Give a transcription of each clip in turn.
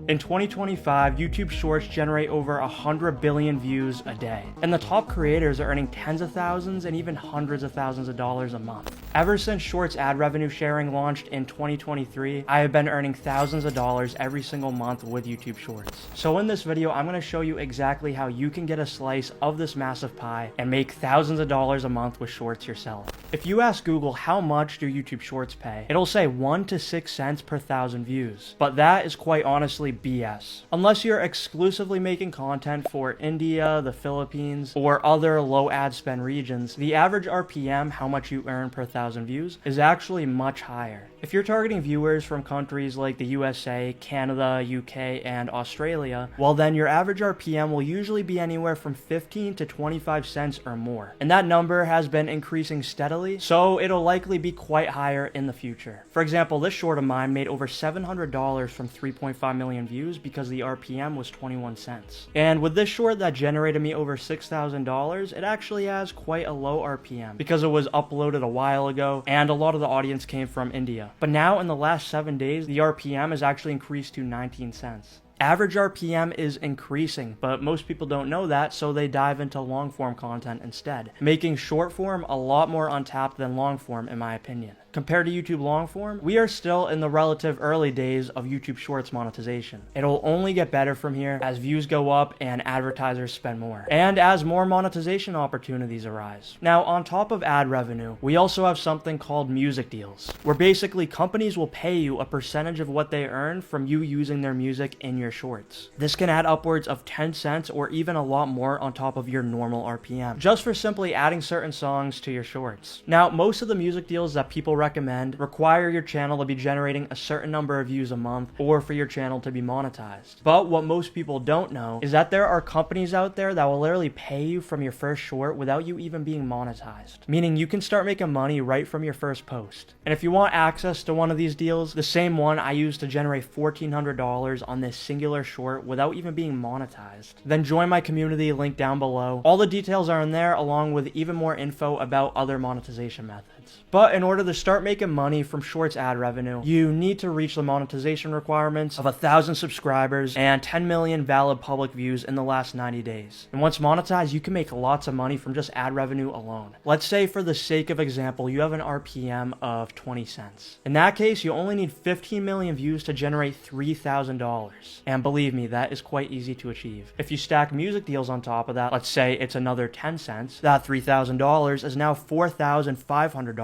In 2025, YouTube Shorts generate over 100 billion views a day, and the top creators are earning tens of thousands and even hundreds of thousands of dollars a month. Ever since Shorts ad revenue sharing launched in 2023, I have been earning thousands of dollars every single month with YouTube Shorts. So in this video, I'm going to show you exactly how you can get a slice of this massive pie and make thousands of dollars a month with Shorts yourself. If you ask Google how much do YouTube Shorts pay, it'll say 1 to 6 cents per thousand views, but that is quite honestly BS. Unless you're exclusively making content for India, the Philippines, or other low ad spend regions, the average RPM, how much you earn per thousand views, is actually much higher. If you're targeting viewers from countries like the USA, Canada, UK, and Australia, well then your average RPM will usually be anywhere from 15 to 25 cents or more. And that number has been increasing steadily, so it'll likely be quite higher in the future. For example, this short of mine made over $700 from 3.5 million views because the RPM was 21 cents. And with this short that generated me over $6,000, it actually has quite a low RPM because it was uploaded a while ago and a lot of the audience came from India. But now in the last 7 days, the RPM has actually increased to 19 cents. Average RPM is increasing, but most people don't know that, so they dive into long form content instead, making short form a lot more untapped than long form in my opinion. Compared to YouTube long form, we are still in the relative early days of YouTube Shorts monetization. It'll only get better from here as views go up and advertisers spend more, and as more monetization opportunities arise. Now, on top of ad revenue, we also have something called music deals, where basically companies will pay you a percentage of what they earn from you using their music in your shorts. This can add upwards of 10 cents or even a lot more on top of your normal RPM, just for simply adding certain songs to your shorts. Now, most of the music deals that people recommend require your channel to be generating a certain number of views a month or for your channel to be monetized. But what most people don't know is that there are companies out there that will literally pay you from your first short without you even being monetized, meaning you can start making money right from your first post. And if you want access to one of these deals, the same one I used to generate $1,400 on this singular short without even being monetized, then join my community link down below. All the details are in there along with even more info about other monetization methods. But in order to start making money from Shorts ad revenue, you need to reach the monetization requirements of 1,000 subscribers and 10 million valid public views in the last 90 days. And once monetized, you can make lots of money from just ad revenue alone. Let's say for the sake of example, you have an RPM of 20 cents. In that case, you only need 15 million views to generate $3,000. And believe me, that is quite easy to achieve. If you stack music deals on top of that, let's say it's another 10 cents, that $3,000 is now $4,500.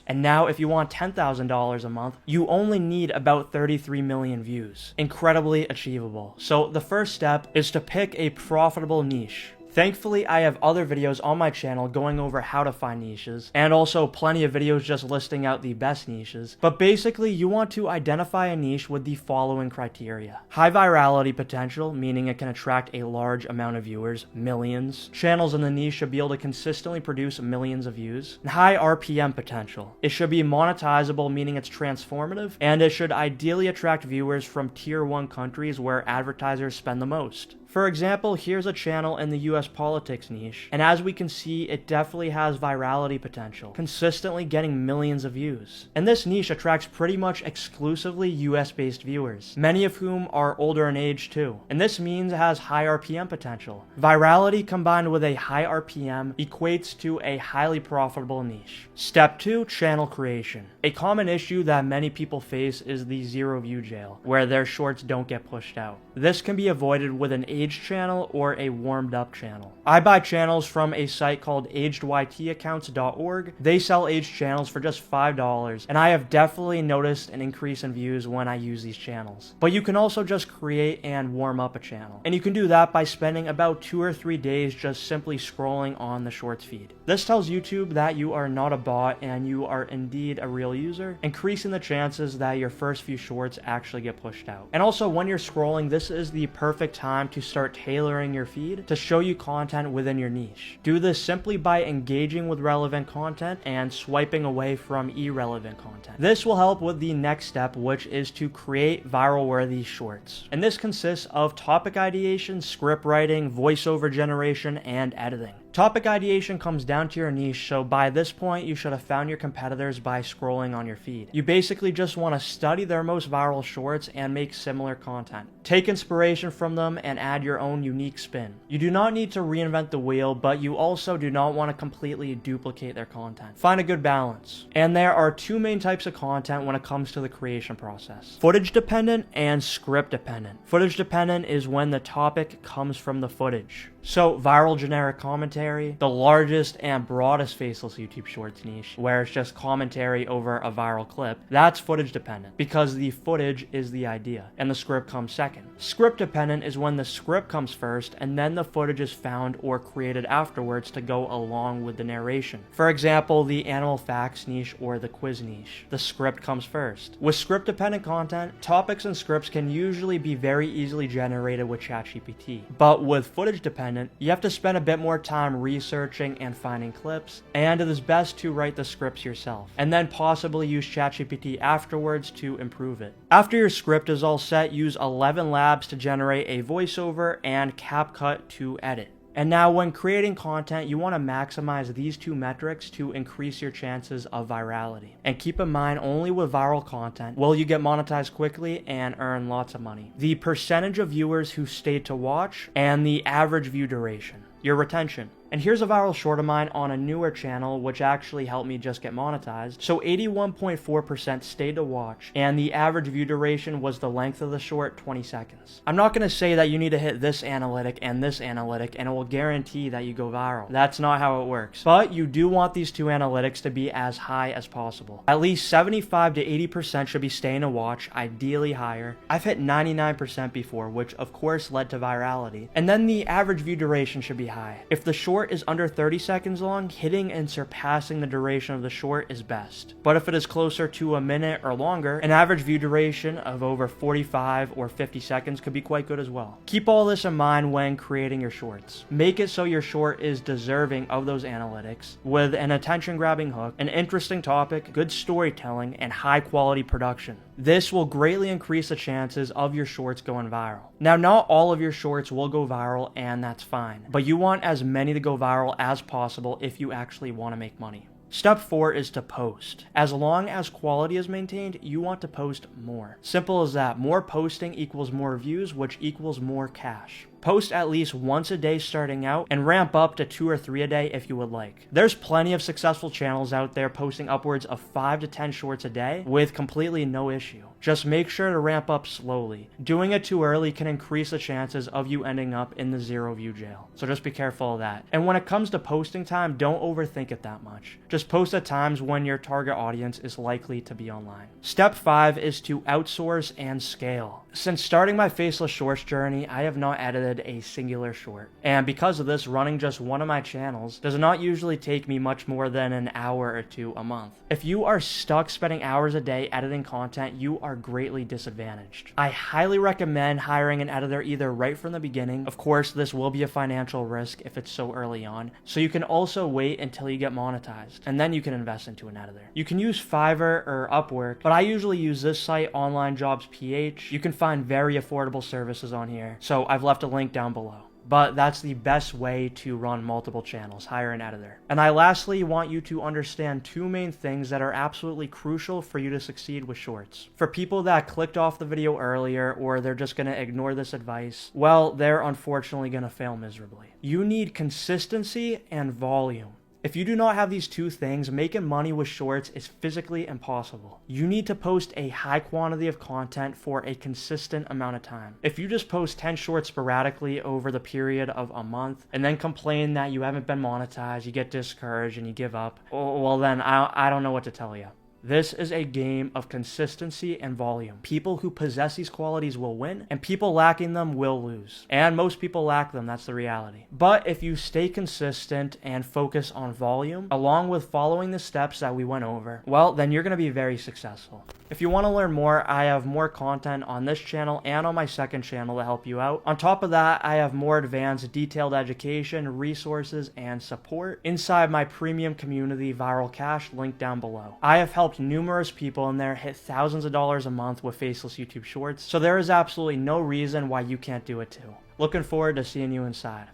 And now if you want $10,000 a month, you only need about 33 million views. Incredibly achievable. So the first step is to pick a profitable niche. Thankfully, I have other videos on my channel going over how to find niches, and also plenty of videos just listing out the best niches. But basically, you want to identify a niche with the following criteria. High virality potential, meaning it can attract a large amount of viewers, millions. Channels in the niche should be able to consistently produce millions of views. And high RPM potential. It should be monetizable, meaning it's transformative, and it should ideally attract viewers from tier 1 countries where advertisers spend the most. For example, here's a channel in the US politics niche, and as we can see, it definitely has virality potential, consistently getting millions of views. And this niche attracts pretty much exclusively US-based viewers, many of whom are older in age too. And this means it has high RPM potential. Virality combined with a high RPM equates to a highly profitable niche. Step 2, channel creation. A common issue that many people face is the zero view jail, where their shorts don't get pushed out. This can be avoided with an aged channel or a warmed up channel. I buy channels from a site called agedytaccounts.org. They sell aged channels for just $5, and I have definitely noticed an increase in views when I use these channels. But you can also just create and warm up a channel, and you can do that by spending about 2 or 3 days just simply scrolling on the shorts feed. This tells YouTube that you are not a bot and you are indeed a real user, increasing the chances that your first few shorts actually get pushed out. And also, when you're scrolling, this is the perfect time to start tailoring your feed to show you content within your niche. Do this simply by engaging with relevant content and swiping away from irrelevant content. This will help with the next step, which is to create viral-worthy shorts. And this consists of topic ideation, script writing, voiceover generation, and editing. Topic ideation comes down to your niche, so by this point you should have found your competitors by scrolling on your feed. You basically just want to study their most viral shorts and make similar content. Take inspiration from them and add your own unique spin. You do not need to reinvent the wheel, but you also do not want to completely duplicate their content. Find a good balance. And there are two main types of content when it comes to the creation process: footage dependent and script dependent. Footage dependent is when the topic comes from the footage. So viral generic commentary, the largest and broadest faceless YouTube Shorts niche, where it's just commentary over a viral clip, that's footage dependent because the footage is the idea and the script comes second. Script dependent is when the script comes first and then the footage is found or created afterwards to go along with the narration. For example, the animal facts niche or the quiz niche. The script comes first. With script dependent content, topics and scripts can usually be very easily generated with ChatGPT. But with footage dependent, you have to spend a bit more time researching and finding clips, and it is best to write the scripts yourself, and then possibly use ChatGPT afterwards to improve it. After your script is all set, use 11 Labs to generate a voiceover and CapCut to edit. And now when creating content, you want to maximize these two metrics to increase your chances of virality. And keep in mind, only with viral content will you get monetized quickly and earn lots of money. The percentage of viewers who stayed to watch and the average view duration. Your retention. And here's a viral short of mine on a newer channel which actually helped me just get monetized. So 81.4% stayed to watch, and the average view duration was the length of the short, 20 seconds. I'm not going to say that you need to hit this analytic and it will guarantee that you go viral. That's not how it works. But you do want these two analytics to be as high as possible. At least 75 to 80% should be staying to watch, ideally higher. I've hit 99% before, which of course led to virality. And then the average view duration should be high. If the short is under 30 seconds long, hitting and surpassing the duration of the short is best. But if it is closer to a minute or longer, an average view duration of over 45 or 50 seconds could be quite good as well. Keep all this in mind when creating your shorts. Make it so your short is deserving of those analytics with an attention-grabbing hook, an interesting topic, good storytelling, and high-quality production. This will greatly increase the chances of your shorts going viral. Now, not all of your shorts will go viral, and that's fine, but you want as many to go viral as possible if you actually want to make money. Step 4 is to post. As long as quality is maintained, you want to post more. Simple as that. More posting equals more views, which equals more cash. Post at least once a day starting out and ramp up to 2 or 3 a day if you would like. There's plenty of successful channels out there posting upwards of 5 to 10 shorts a day with completely no issue. Just make sure to ramp up slowly. Doing it too early can increase the chances of you ending up in the 0 view jail. So just be careful of that. And when it comes to posting time, don't overthink it that much. Just post at times when your target audience is likely to be online. Step 5 is to outsource and scale. Since starting my faceless shorts journey, I have not edited a singular short. And because of this, running just one of my channels does not usually take me much more than an hour or 2 a month. If you are stuck spending hours a day editing content, you are greatly disadvantaged. I highly recommend hiring an editor either right from the beginning. Of course, this will be a financial risk if it's so early on. So you can also wait until you get monetized, and then you can invest into an editor. You can use Fiverr or Upwork, but I usually use this site, Online Jobs PH. You can find very affordable services on here. So I've left a link down below. But that's the best way to run multiple channels, hire an editor. And I lastly want you to understand 2 main things that are absolutely crucial for you to succeed with shorts. For people that clicked off the video earlier or they're just going to ignore this advice, well, they're unfortunately going to fail miserably. You need consistency and volume. If you do not have these 2 things, making money with shorts is physically impossible. You need to post a high quantity of content for a consistent amount of time. If you just post 10 shorts sporadically over the period of a month and then complain that you haven't been monetized, you get discouraged and you give up, well then I don't know what to tell you. This is a game of consistency and volume. People who possess these qualities will win, and people lacking them will lose. And most people lack them, that's the reality. But if you stay consistent and focus on volume, along with following the steps that we went over, well, then you're going to be very successful. If you want to learn more, I have more content on this channel and on my second channel to help you out. On top of that, I have more advanced detailed education, resources, and support inside my premium community, Viral Cash, linked down below. I have helped numerous people in there hit thousands of dollars a month with faceless YouTube shorts, so there is absolutely no reason why you can't do it too. Looking forward to seeing you inside.